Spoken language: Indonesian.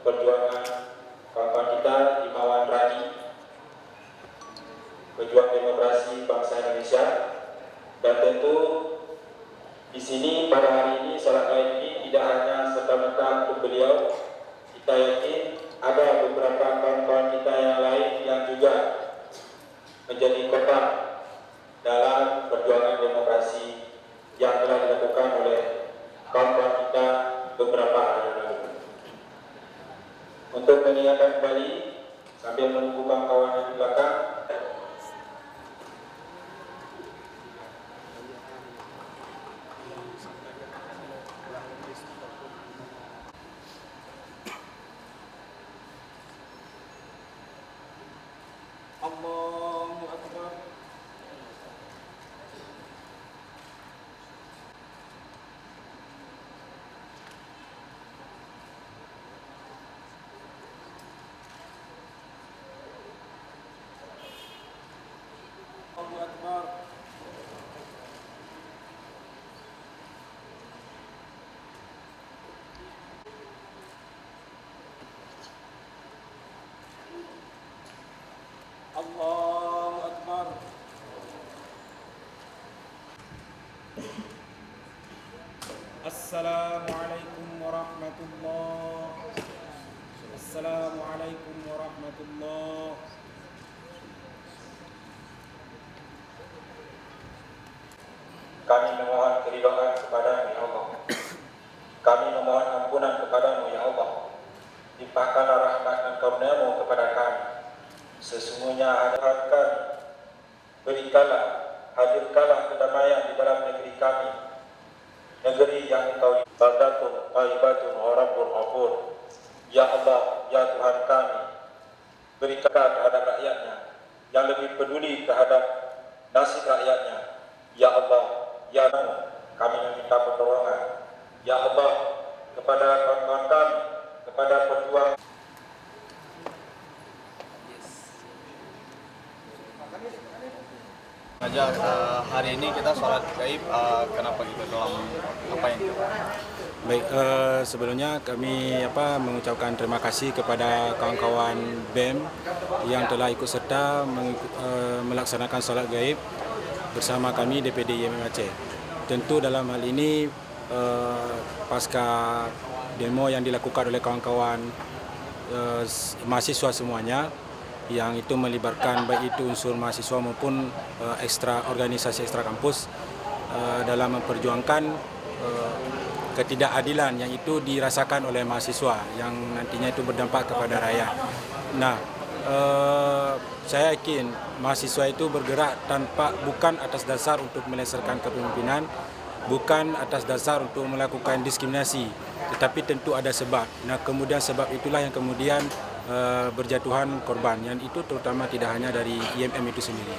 perjuangan kawan kita Himawan Rani, pejuang demokrasi bangsa Indonesia. Dan tentu di sini pada hari ini salat gaib ini tidak hanya serta-merta untuk beliau. Kita yakin ada beberapa kawan-kawan kita yang lain yang juga menjadi korban dalam perjuangan demokrasi yang telah dilakukan oleh kawan-kawan kita beberapa hari lalu. Untuk mengingatkan kembali sambil menunggu kawan-kawan yang di belakang, Allahu Akbar. Allahu Akbar. Allahu Akbar. Assalamualaikum warahmatullahi. Assalamualaikum warahmatullahi. Kami memohon keridhaan kepada-Mu ya Allah. Kami memohon ampunan kepada-Mu ya Allah. Limpahkanlah rahmat dan karunia-Mu kepada kami. Sesungguhnya hadirat kami, berikanlah, hadirkanlah kedamaian di dalam negeri kami, negeri yang Engkau baldatun thayyibatun wa rabbun ghafur. Ya Allah, ya Tuhan kami, berikan terhadap rakyatnya yang lebih peduli terhadap nasib rakyatnya. Ya Allah, ya Allah, kami meminta pertolongan. Ya Allah, kepada kawan-kawan kami, kepada pejuang Aja hari ini kita sholat gaib, kenapa gitu dalam apa yang Baik, sebelumnya kami mengucapkan terima kasih kepada kawan-kawan BEM yang telah ikut serta melaksanakan sholat gaib bersama kami DPD IMM Aceh. Tentu dalam hal ini pasca demo yang dilakukan oleh kawan-kawan mahasiswa semuanya, yang itu melibatkan baik itu unsur mahasiswa maupun organisasi ekstra kampus dalam memperjuangkan ketidakadilan yang itu dirasakan oleh mahasiswa yang nantinya itu berdampak kepada rakyat. Nah, saya yakin mahasiswa itu bergerak bukan atas dasar untuk melengsarkan kepemimpinan, bukan atas dasar untuk melakukan diskriminasi, tetapi tentu ada sebab. Nah, kemudian sebab itulah yang kemudian berjatuhan korban, yang itu terutama tidak hanya dari IMM itu sendiri.